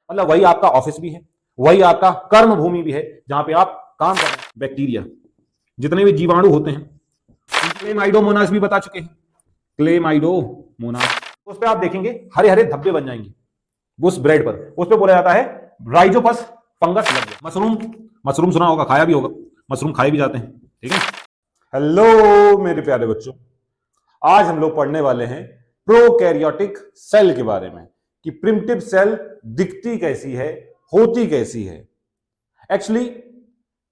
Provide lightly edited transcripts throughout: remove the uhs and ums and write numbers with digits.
मतलब वही आपका ऑफिस भी है, वही आपका कर्म भूमि भी है जहां पे आप काम कर रहे हैं। बैक्टीरिया, जितने भी जीवाणु होते हैं, क्लेमाइडोमोनास भी बता चुके हैं, क्लेमाइडोमोनास। उस पर आप देखेंगे हरे हरे धब्बे बन जाएंगे उस ब्रेड पर, उस पर बोला जाता है राइजोपस फंगस लग गया। मशरूम, मशरूम सुना होगा, खाया भी होगा, मशरूम खाए भी जाते हैं, ठीक है। हेलो मेरे प्यारे बच्चों, आज हम लोग पढ़ने वाले हैं प्रोकैरियोटिक सेल के बारे में कि प्रिमिटिव सेल दिखती कैसी है, होती कैसी है। एक्चुअली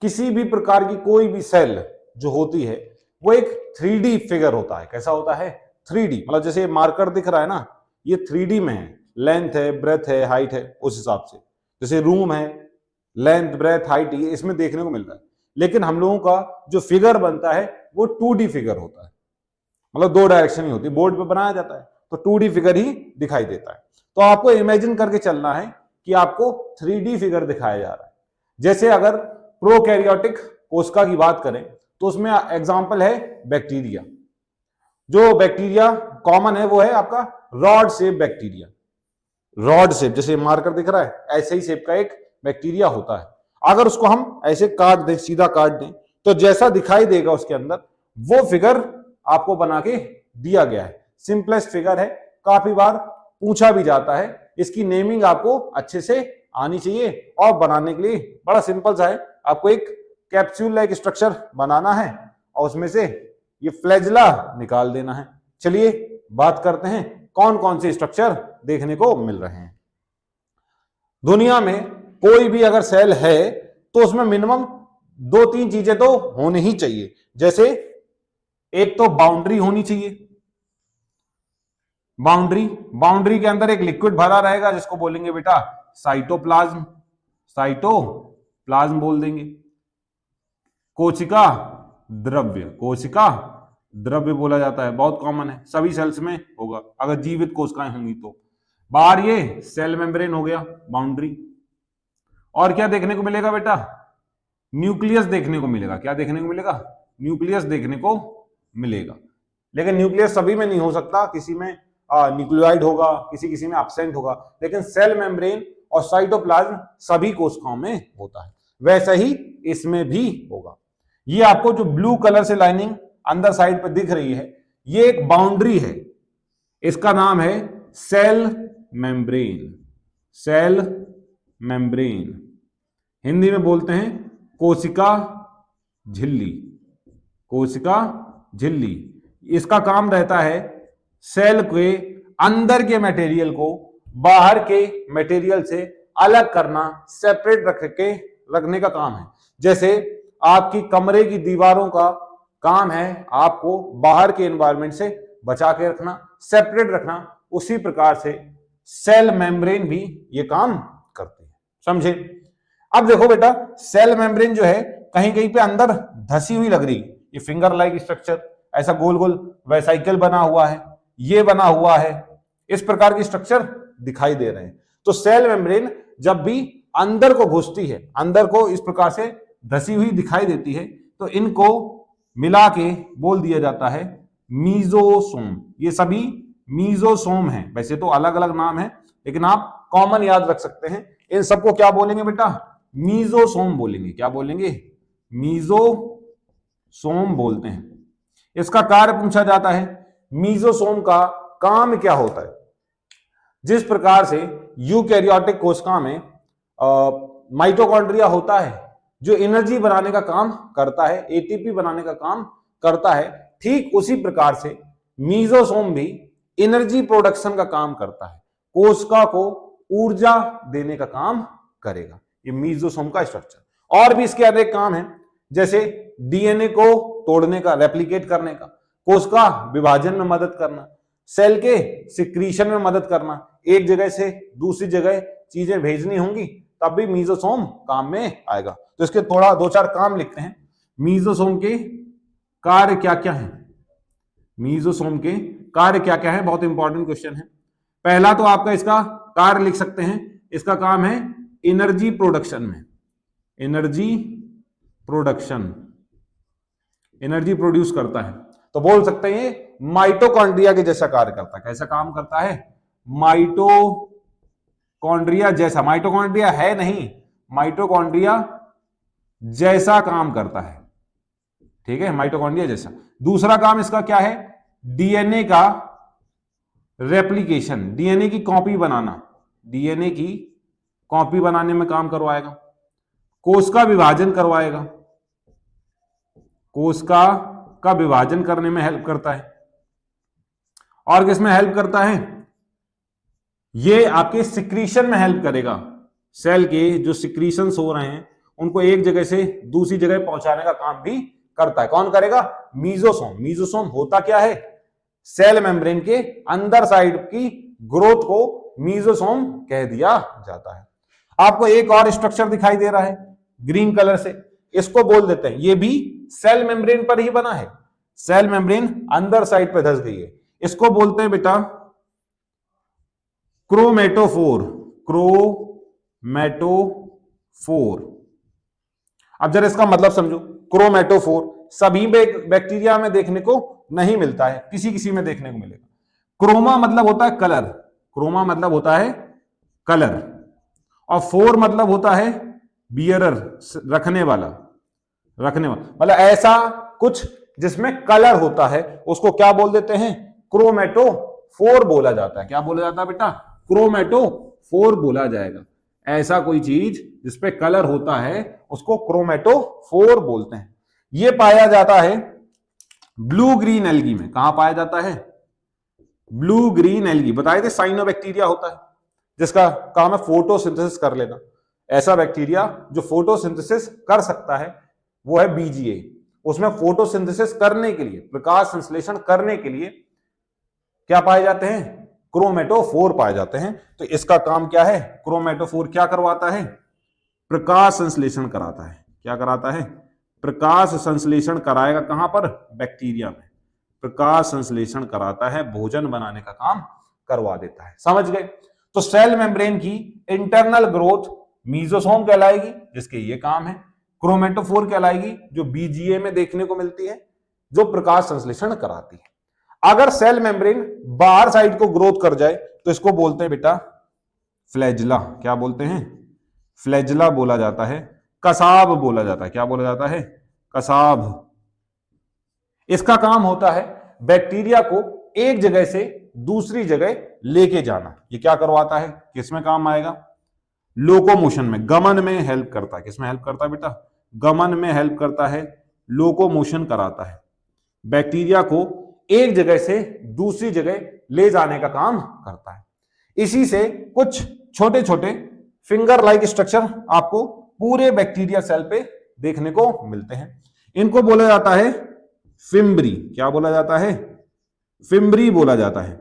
किसी भी प्रकार की कोई भी सेल जो होती है वो एक 3D फिगर होता है। कैसा होता है? 3D, मतलब जैसे मार्कर दिख रहा है ना, ये 3D में है, लेंथ है, ब्रेथ है, हाइट है, उस हिसाब से। जैसे रूम है, लेंथ, ब्रेथ, हाइट, ये इसमें देखने को मिलता है। लेकिन हम लोगों का जो फिगर बनता है वो 2D फिगर होता है, मतलब 2 डायरेक्शन ही होती है, बोर्ड पे बनाया जाता है तो 2D फिगर ही दिखाई देता है। तो आपको इमेजिन करके चलना है कि आपको 3D फिगर दिखाया जा रहा है। जैसे अगर प्रोकैरियोटिक कोशिका की बात करें तो उसमें एग्जांपल है बैक्टीरिया। जो बैक्टीरिया कॉमन है वो है आपका rod shape bacteria. Rod shape, जैसे मार्कर दिख रहा है, ऐसे ही शेप का एक बैक्टीरिया होता है। अगर उसको हम ऐसे काट दें, सीधा काट दें, तो जैसा दिखाई देगा उसके अंदर वो फिगर आपको बना के दिया गया है। सिंपलेस्ट फिगर है, काफी बार पूछा भी जाता है। इसकी नेमिंग आपको अच्छे से आनी चाहिए और बनाने के लिए बड़ा सिंपल सा है। आपको एक कैप्सूल लाइक स्ट्रक्चर बनाना है और उसमें से ये फ्लैजिला निकाल देना है। चलिए बात करते हैं कौन कौन से स्ट्रक्चर देखने को मिल रहे हैं। दुनिया में कोई भी अगर सेल है तो उसमें मिनिमम 2-3 चीजें तो होनी ही चाहिए। जैसे एक तो बाउंड्री होनी चाहिए। बाउंड्री के अंदर एक लिक्विड भरा रहेगा जिसको बोलेंगे बेटा साइटोप्लाज्म, साइटोप्लाज्म बोल देंगे। कोशिका द्रव्य, कोशिका द्रव्य बोला जाता है, बहुत कॉमन है, सभी सेल्स में होगा अगर जीवित कोशिकाएं होंगी तो। बाहर ये सेल मेम्ब्रेन हो गया, बाउंड्री। और क्या देखने को मिलेगा बेटा? न्यूक्लियस देखने को मिलेगा। क्या देखने को मिलेगा? न्यूक्लियस देखने को मिलेगा। लेकिन न्यूक्लियस सभी में नहीं हो सकता, किसी में न्यूक्लियोइड होगा, किसी किसी में एब्सेंट होगा, लेकिन सेल मेम्ब्रेन और साइटोप्लाज्म सभी कोशिकाओं में होता है। वैसा ही इसमें भी होगा। ये आपको जो ब्लू कलर से लाइनिंग अंदर साइड पर दिख रही है, ये एक बाउंड्री है, इसका नाम है cell membrane. Cell membrane, Hindi में बोलते हैं कोशिका झिल्ली। कोशिका झिल्ली, इसका काम रहता है सेल के अंदर के मटेरियल को बाहर के मटेरियल से अलग करना, सेपरेट रखने का काम है। जैसे आपकी कमरे की दीवारों का काम है आपको बाहर के एनवायरनमेंट से बचा के रखना, सेपरेट रखना, उसी प्रकार से सेल मेम्ब्रेन भी ये काम करती है। समझे? अब देखो बेटा, सेल मेम्ब्रेन जो है कहीं कहीं पे अंदर धसी हुई लग रही है। ये फिंगर लाइक स्ट्रक्चर, ऐसा गोल गोल वेसाइकल बना हुआ है, ये बना हुआ है, इस प्रकार की स्ट्रक्चर दिखाई दे रहे हैं। तो सेल मेम्ब्रेन जब भी अंदर को घुसती है, अंदर को इस प्रकार से धसी हुई दिखाई देती है, तो इनको मिला के बोल दिया जाता है मीजोसोम। ये सभी मीजोसोम है। वैसे तो अलग अलग नाम है, लेकिन आप कॉमन याद रख सकते हैं। इन सबको क्या बोलेंगे बेटा? मीजोसोम बोलेंगे। क्या बोलेंगे? मीजोसोम बोलते हैं। इसका कार्य पूछा जाता है, मीजोसोम का काम क्या होता है? जिस प्रकार से यूकैरियोटिक कोशिका में माइटोकॉन्ड्रिया होता है जो एनर्जी बनाने का काम करता है, एटीपी बनाने का काम करता है, ठीक उसी प्रकार से मीजोसोम भी एनर्जी प्रोडक्शन का काम करता है, कोशिका को ऊर्जा देने का काम करेगा। ये मीजोसोम का स्ट्रक्चर। और भी इसके अनेक काम है, जैसे डीएनए को तोड़ने का, रेप्लिकेट करने का, कोशिका विभाजन में मदद करना, सेल के सिक्रीशन में मदद करना, एक जगह से दूसरी जगह चीजें भेजनी होंगी तब भी मीजोसोम काम में आएगा। तो इसके थोड़ा 2-4 काम लिखते हैं। मीजोसोम के कार्य क्या क्या है? मीजोसोम के कार्य क्या क्या है? बहुत इंपॉर्टेंट क्वेश्चन है। पहला तो आपका इसका कार्य लिख सकते हैं, इसका काम है एनर्जी प्रोडक्शन में, एनर्जी प्रोडक्शन, एनर्जी प्रोड्यूस करता है। तो बोल सकते हैं ये माइटोकॉन्ड्रिया के जैसा कार्य करता है। कैसा काम करता है? माइटोकॉन्ड्रिया माइटोकॉन्ड्रिया जैसा, माइटोकॉन्ड्रिया है नहीं, माइटोकॉन्ड्रिया जैसा काम करता है, ठीक है, माइटोकॉन्ड्रिया जैसा। दूसरा काम इसका क्या है, डीएनए का रेप्लिकेशन, डीएनए की कॉपी बनाना, डीएनए की कॉपी बनाने में काम करवाएगा, कोश का विभाजन करवाएगा, कोशिका का विभाजन करने में हेल्प करता है। और किसमें हेल्प करता है, ये आपके सिक्रीशन में हेल्प करेगा, सेल के जो सिक्रीशंस हो रहे हैं उनको एक जगह से दूसरी जगह पहुंचाने का काम भी करता है। कौन करेगा, मीजोसोम। मीजोसोम होता क्या है, सेल मेम्ब्रेन के अंदर साइड की ग्रोथ को मीजोसोम कह दिया जाता है। आपको एक और स्ट्रक्चर दिखाई दे रहा है ग्रीन कलर से, इसको बोल देते हैं, ये भी सेल मेम्ब्रेन पर ही बना है, सेल मेम्ब्रेन अंदर साइड पे धस गई है, इसको बोलते हैं बेटा क्रोमेटोफोर, क्रोमेटोफोर। अब जरा इसका मतलब समझो, क्रोमेटोफोर सभी बैक्टीरिया में देखने को नहीं मिलता है, किसी किसी में देखने को मिलेगा। क्रोमा मतलब होता है कलर, क्रोमा मतलब होता है कलर, और फोर मतलब होता है बियरर, रखने वाला, रखने वाला मतलब ऐसा कुछ जिसमें कलर होता है उसको क्या बोल देते हैं, क्रोमेटोफोर बोला जाता है। क्या बोला जाता है बेटा, क्रोमेटोफोर बोला जाएगा। ऐसा कोई चीज जिसपे कलर होता है उसको क्रोमेटोफोर बोलते हैं। ये पाया जाता है ब्लू ग्रीन एल्गी में। कहां पाया जाता है, ब्लू ग्रीन एल्गी। बताए थे साइनोबैक्टीरिया होता है जिसका काम है फोटोसिंथेसिस कर लेना। ऐसा बैक्टीरिया जो फोटोसिंथेसिस कर सकता है वो है बीजीए। उसमें फोटोसिंथेसिस करने के लिए, प्रकाश संश्लेषण करने के लिए क्या पाए जाते हैं, क्रोमेटोफोर पाए जाते हैं। तो इसका काम क्या है, क्रोमेटोफोर क्या करवाता है, प्रकाश संश्लेषण कराता है। क्या कराता है, प्रकाश संश्लेषण कराएगा। कहां पर, बैक्टीरिया में प्रकाश संश्लेषण कराता है, भोजन बनाने का काम करवा देता है। समझ गए। तो सेल मेम्ब्रेन की इंटरनल ग्रोथ मीजोसोम कहलाएगी जिसके ये काम है, क्रोमेटोफोर कहलाएगी जो बीजीए में देखने को मिलती है, जो प्रकाश संश्लेषण कराती है। अगर सेल मेम्ब्रेन बाहर साइड को ग्रोथ कर जाए तो इसको बोलते हैं बेटा फ्लैजिला। क्या बोलते हैं, फ्लैजिला बोला जाता है, कसाब बोला जाता है। क्या बोला जाता है, कसाब। इसका काम होता है बैक्टीरिया को एक जगह से दूसरी जगह लेके जाना। ये क्या करवाता है, किसमें काम आएगा, लोकोमोशन में, गमन में हेल्प करता है। किसमें हेल्प करता है बेटा, गमन में हेल्प करता है, लोकोमोशन कराता है, बैक्टीरिया को एक जगह से दूसरी जगह ले जाने का काम करता है। इसी से कुछ छोटे छोटे फिंगर लाइक स्ट्रक्चर आपको पूरे बैक्टीरिया सेल पे देखने को मिलते हैं। इनको बोला जाता है फिम्ब्री। क्या बोला जाता है, फिम्ब्री बोला जाता है।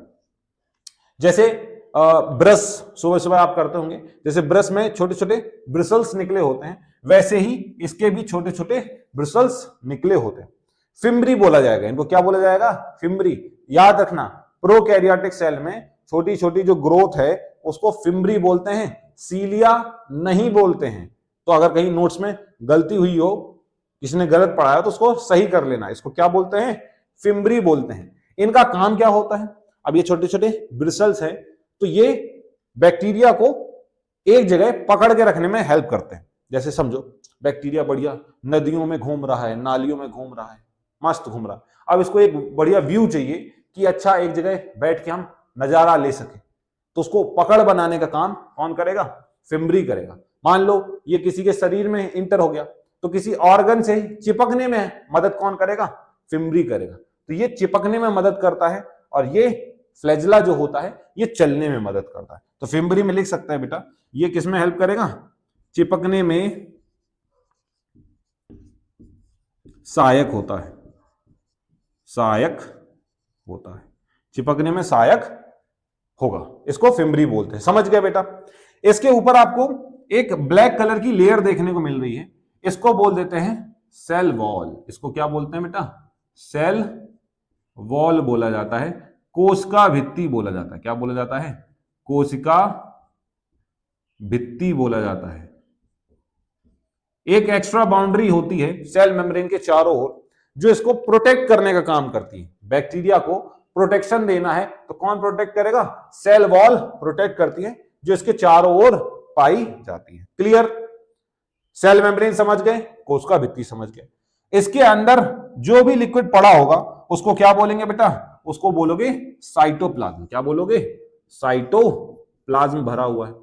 जैसे ब्रश सुबह सुबह आप करते होंगे, जैसे ब्रश में छोटे छोटे ब्रिसल्स निकले होते हैं, वैसे ही इसके भी छोटे छोटे ब्रिसल्स निकले होते हैं। फिम्ब्री बोला जाएगा इनको। क्या बोला जाएगा, फिम्ब्री। याद रखना, प्रोकैरियोटिक सेल में छोटी छोटी जो ग्रोथ है उसको फिम्ब्री बोलते हैं, सीलिया नहीं बोलते हैं। तो अगर कहीं नोट्स में गलती हुई हो, किसी ने गलत पढ़ाया तो उसको सही कर लेना। इसको क्या बोलते हैं, फिम्ब्री बोलते हैं। इनका काम क्या होता है, अब ये छोटे छोटे ब्रिसल्स हैं तो ये बैक्टीरिया को एक जगह पकड़ के रखने में हेल्प करते हैं। जैसे समझो बैक्टीरिया बढ़िया नदियों में घूम रहा है, नालियों में घूम रहा है, मस्त घूम रहा है। अब इसको एक बढ़िया व्यू चाहिए कि अच्छा एक जगह बैठ के हम नजारा ले सके, तो उसको पकड़ बनाने का काम कौन करेगा, फिम्ब्री करेगा। मान लो ये किसी के शरीर में इंटर हो गया तो किसी ऑर्गन से चिपकने में मदद कौन करेगा, फिम्ब्री करेगा। तो ये चिपकने में मदद करता है और ये फ्लैजिला जो होता है ये चलने में मदद करता है। तो फिम्ब्री में लिख सकते हैं बेटा, ये किसमें हेल्प करेगा, चिपकने में सहायक होता है, सहायक होता है, चिपकने में सहायक होगा, इसको फिम्ब्री बोलते हैं। समझ गए बेटा। इसके ऊपर आपको एक ब्लैक कलर की लेयर देखने को मिल रही है, इसको बोल देते हैं सेल वॉल। इसको क्या बोलते हैं बेटा, सेल वॉल बोला जाता है, कोशिका भित्ति बोला जाता है। क्या बोला जाता है, कोशिका भित्ति बोला जाता है। एक एक्स्ट्रा बाउंड्री होती है सेल मेम्ब्रेन के चारों ओर जो इसको प्रोटेक्ट करने का काम करती है। बैक्टीरिया को प्रोटेक्शन देना है तो कौन प्रोटेक्ट करेगा, सेल वॉल प्रोटेक्ट करती है। जो इसके चारों ओर पाई जाती है। क्लियर? सेल मेम्ब्रेन समझ गए, कोशिका भित्ति समझ गए। इसके अंदर जो भी लिक्विड पड़ा होगा उसको क्या बोलेंगे बेटा? उसको बोलोगे साइटोप्लाज्म। क्या बोलोगे? साइटोप्लाज्म भरा हुआ है।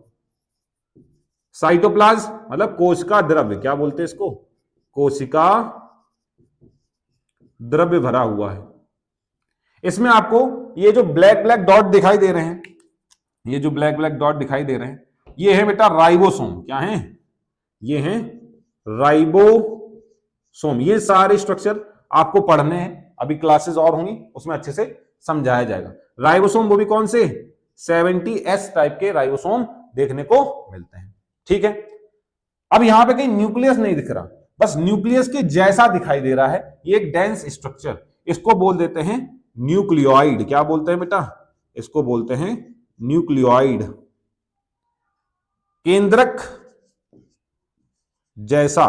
साइटोप्लाज्म मतलब कोशिका द्रव्य। क्या बोलते हैं इसको? कोशिका द्रव्य भरा हुआ है। इसमें आपको ये जो ब्लैक ब्लैक डॉट दिखाई दे रहे हैं, ये जो ब्लैक ब्लैक डॉट दिखाई दे रहे हैं, ये है बेटा राइबोसोम। क्या है? ये है राइबोसोम। ये सारे स्ट्रक्चर आपको पढ़ने हैं, अभी क्लासेस और होंगी उसमें अच्छे से समझाया जाएगा। राइबोसोम वो भी कौन से? 70S टाइप के राइबोसोम देखने को मिलते हैं। ठीक है, अब यहां पे कहीं न्यूक्लियस नहीं दिख रहा, बस न्यूक्लियस के जैसा दिखाई दे रहा है। ये एक डेंस स्ट्रक्चर, इसको बोल देते हैं न्यूक्लियोइड। क्या बोलते हैं बेटा? इसको बोलते हैं न्यूक्लियोइड। केंद्रक जैसा,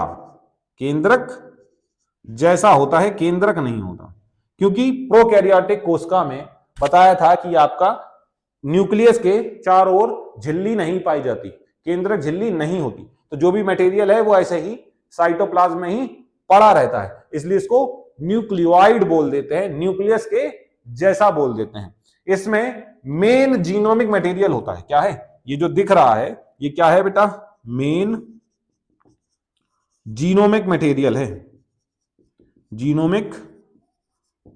केंद्रक जैसा होता है, केंद्रक नहीं होता, क्योंकि प्रोकैरियोटिक कोशिका में बताया था कि आपका न्यूक्लियस के चारों ओर झिल्ली नहीं पाई जाती, केंद्रक झिल्ली नहीं होती, तो जो भी मटेरियल है वो ऐसे ही साइटोप्लाज्म में ही पड़ा रहता है, इसलिए इसको न्यूक्लियोइड बोल देते हैं, न्यूक्लियस के जैसा बोल देते हैं। इसमें मेन जीनोमिक मटेरियल होता है। क्या है? ये जो दिख रहा है ये क्या है बेटा? मेन जीनोमिक मटेरियल है। जीनोमिक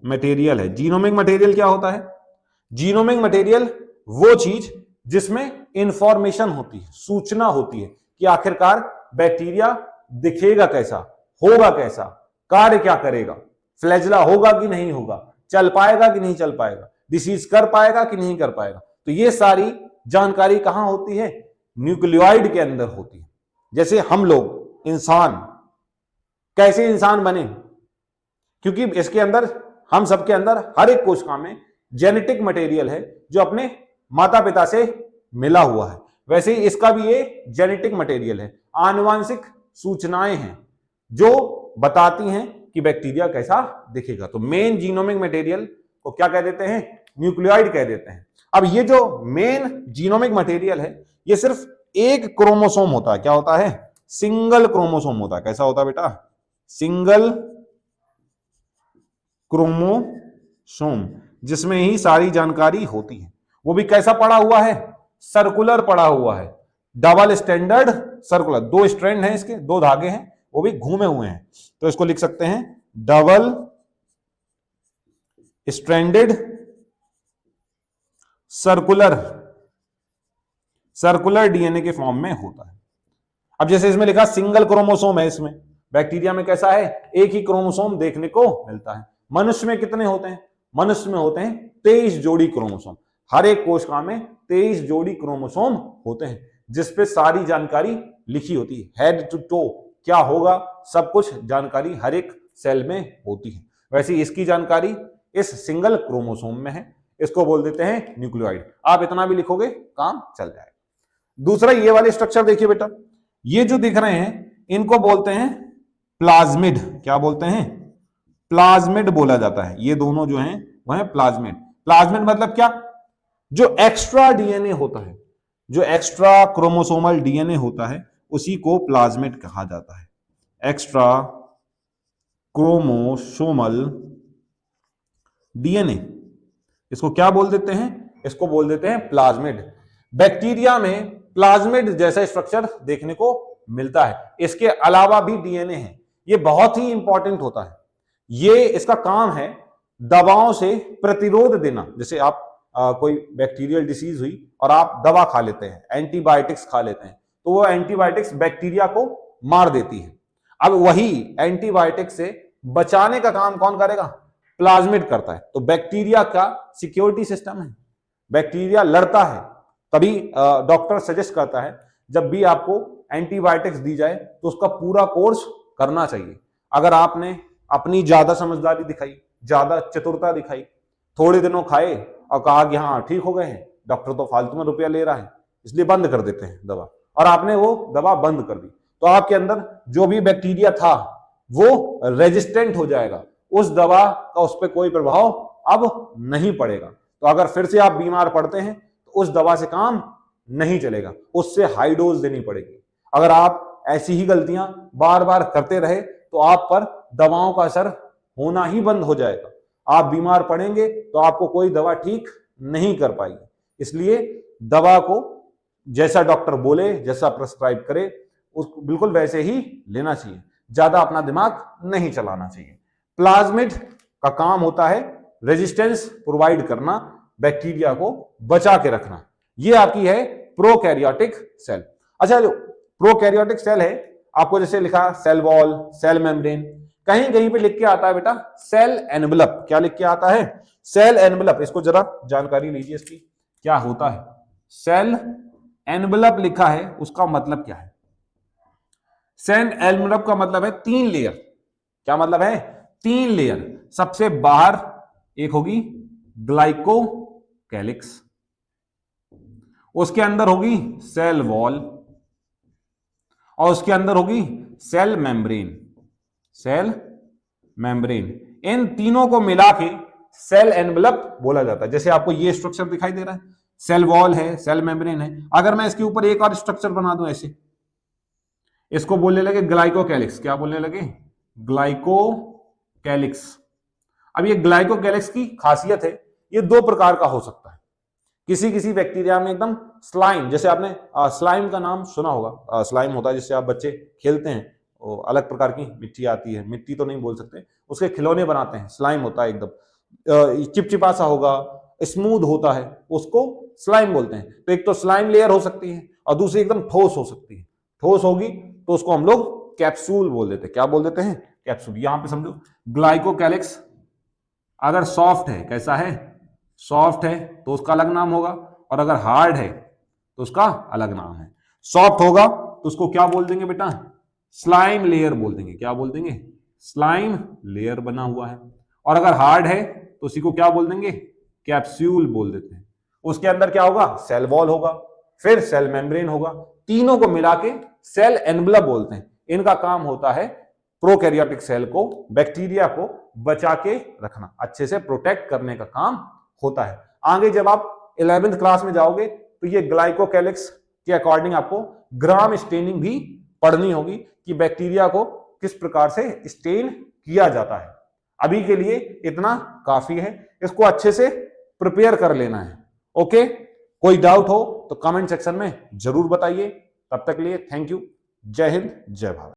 मटेरियल है। जीनोमिक मटेरियल क्या होता है? जीनोमिक मटेरियल वो चीज जिसमें इंफॉर्मेशन होती है, सूचना होती है कि आखिरकार बैक्टीरिया दिखेगा कैसा, होगा कैसा, कार्य क्या करेगा, फ्लैजला होगा कि नहीं होगा, चल पाएगा कि नहीं चल पाएगा, डिसीज कर पाएगा कि नहीं कर पाएगा। तो ये सारी जानकारी कहां होती है? न्यूक्लियोइड के अंदर होती है। जैसे हम लोग इंसान, कैसे इंसान बने? क्योंकि इसके अंदर, हम सबके अंदर, हर एक कोशिका में जेनेटिक मटेरियल है जो अपने माता पिता से मिला हुआ है। वैसे ही इसका भी ये जेनेटिक मटेरियल है, आनुवांशिक सूचनाएं हैं जो बताती हैं कि बैक्टीरिया कैसा दिखेगा। तो मेन जीनोमिक मटेरियल को क्या कह देते हैं? न्यूक्लियोइड कह देते हैं। अब ये जो मेन जीनोमिक मटेरियल है ये सिर्फ एक क्रोमोसोम होता है। क्या होता है? सिंगल क्रोमोसोम होता है। कैसा होता है बेटा? सिंगल क्रोमोसोम, जिसमें ही सारी जानकारी होती है। वो भी कैसा पड़ा हुआ है? सर्कुलर पड़ा हुआ है, डबल स्टैंडर्ड सर्कुलर। दो स्ट्रैंड हैं इसके, दो धागे हैं, वो भी घूमे हुए हैं, तो इसको लिख सकते हैं double stranded circular, circular DNA के फॉर्म में होता है। अब जैसे इसमें लिखा सिंगल क्रोमोसोम है, इसमें बैक्टीरिया में कैसा है? एक ही क्रोमोसोम देखने को मिलता है। मनुष्य में कितने होते हैं? मनुष्य में होते हैं 23 जोड़ी क्रोमोसोम। हर एक कोशिका में 23 जोड़ी क्रोमोसोम होते हैं, जिसपे सारी जानकारी लिखी होती है, हेड टू टो क्या होगा, सब कुछ जानकारी हर एक सेल में होती है। वैसे इसकी जानकारी इस सिंगल क्रोमोसोम में है, इसको बोल देते हैं न्यूक्लियोइड। आप इतना भी लिखोगे काम चल जाएगा। दूसरा ये वाले स्ट्रक्चर देखिए बेटा, ये जो दिख रहे हैं इनको बोलते हैं प्लाज्मिड। क्या बोलते हैं? प्लाज्मिड बोला जाता है। ये दोनों जो हैं वह है प्लाज्मिड। प्लाज्मिड मतलब क्या? जो एक्स्ट्रा डीएनए होता है, जो एक्स्ट्रा क्रोमोसोमल डीएनए होता है उसी को प्लाज्मिड कहा जाता है। एक्स्ट्रा क्रोमोसोमल डीएनए, इसको क्या बोल देते हैं? इसको बोल देते हैं प्लाज्मिड। बैक्टीरिया में प्लाज्मिड जैसा स्ट्रक्चर देखने को मिलता है। इसके अलावा भी डीएनए है, ये बहुत ही इंपॉर्टेंट होता है। ये इसका काम है दवाओं से प्रतिरोध देना। जैसे आप कोई बैक्टीरियल डिसीज हुई और आप दवा खा लेते हैं, एंटीबायोटिक्स खा लेते हैं, तो वो एंटीबायोटिक्स बैक्टीरिया को मार देती है। अब वही एंटीबायोटिक से बचाने का काम कौन करेगा? प्लाज्मिड करता है। तो बैक्टीरिया का सिक्योरिटी सिस्टम है, बैक्टीरिया लड़ता है, तभी डॉक्टर सजेस्ट करता है जब भी आपको एंटीबायोटिक्स दी जाए तो उसका पूरा कोर्स करना चाहिए। अगर आपने अपनी ज्यादा समझदारी दिखाई, ज्यादा चतुरता दिखाई, थोड़े दिनों खाए और कहा कि हाँ ठीक हो गए हैं, डॉक्टर तो फालतू में रुपया ले रहा है इसलिए बंद कर देते हैं दवा, और आपने वो दवा बंद कर दी, तो आपके अंदर जो भी बैक्टीरिया था वो रेजिस्टेंट हो जाएगा, उस दवा का उस पर कोई प्रभाव अब नहीं पड़ेगा। तो अगर फिर से आप बीमार पड़ते हैं तो उस दवा से काम नहीं चलेगा, उससे हाई डोज देनी पड़ेगी। अगर आप ऐसी ही गलतियां बार बार करते रहे तो आप पर दवाओं का असर होना ही बंद हो जाएगा। आप बीमार पड़ेंगे तो आपको कोई दवा ठीक नहीं कर पाएगी। इसलिए दवा को जैसा डॉक्टर बोले, जैसा प्रेस्क्राइब करे, उसको बिल्कुल वैसे ही लेना चाहिए। ज्यादा अपना दिमाग नहीं चलाना चाहिए। प्लाज्मिड का काम होता है रेजिस्टेंस प्रोवाइड करना, बैक्टीरिया को बचा के रखना। ये आपकी है प्रोकैरियोटिक सेल। अच्छा, जो प्रोकैरियोटिक सेल है, आपको जैसे लिखा सेल वॉल, सेल मेम्ब्रेन, कहीं कहीं पे लिख के आता है बेटा सेल एनवलप। क्या लिख के आता है? Cell envelope. इसको जरा जानकारी लीजिए इसकी क्या होता है। सेल एनवलप लिखा है, उसका मतलब क्या है? सेल एनवलप का मतलब है 3 लेयर। क्या मतलब है? 3 लेयर। सबसे बाहर एक होगी ग्लाइकोकैलिक्स, उसके अंदर होगी सेल वॉल, और उसके अंदर होगी सेल मेम्ब्रेन। सेल मेम्ब्रेन, इन तीनों को मिला के सेल एनवलप बोला जाता है। जैसे आपको ये स्ट्रक्चर दिखाई दे रहा है, सेल वॉल है, सेल मेम्ब्रेन है। अगर मैं इसके ऊपर एक और स्ट्रक्चर बना दूं ऐसे, इसको बोलने लगे ग्लाइकोकैलिक्स। क्या बोलने लगे? ग्लाइकोकैलिक्स। अब ये ग्लाइकोकैलिक्स की खासियत है, ये 2 प्रकार का हो सकता है। किसी किसी बैक्टीरिया में एकदम स्लाइम, जैसे आपने स्लाइम का नाम सुना होगा। स्लाइम होता है जिससे आप बच्चे खेलते हैं, वो अलग प्रकार की मिट्टी आती है, मिट्टी तो नहीं बोल सकते, उसके खिलौने बनाते हैं। स्लाइम होता है एकदम चिपचिपा सा होगा, स्मूथ होता है, उसको स्लाइम बोलते हैं। तो एक तो स्लाइम लेयर हो सकती है और दूसरी एकदम ठोस हो सकती है। ठोस होगी तो उसको हम लोग कैप्सूल बोल देते हैं। क्या बोल देते हैं? कैप्सूल। यहां पे समझो ग्लाइकोकैलिक्स अगर सॉफ्ट है, कैसा है? सॉफ्ट है तो उसका अलग नाम होगा, और अगर हार्ड है तो उसका अलग नाम है। सॉफ्ट होगा तो उसको क्या बोल देंगे बेटा? स्लाइम लेयर बोल देंगे। क्या बोल देंगे? स्लाइम लेयर बना हुआ है। और अगर हार्ड है तो उसी को क्या बोल देंगे? कैप्सूल बोल देते हैं। उसके अंदर क्या होगा? सेल वॉल होगा, फिर सेल मेम्ब्रेन होगा, तीनों को मिला के सेल एनवलप बोलते हैं। इनका काम होता है प्रोकैरियोटिक सेल को, बैक्टीरिया को बचा के रखना, अच्छे से प्रोटेक्ट करने का काम होता है। आगे जब आप 11th क्लास में जाओगे तो ये ग्लाइकोकैलिक्स के अकॉर्डिंग आपको ग्राम स्टेनिंग भी पढ़नी होगी कि बैक्टीरिया को किस प्रकार से स्टेन किया जाता है। अभी के लिए इतना काफी है, इसको अच्छे से प्रिपेयर कर लेना है। ओके, कोई डाउट हो तो कमेंट सेक्शन में जरूर बताइए। तब तक के लिए थैंक यू। जय हिंद, जय भारत।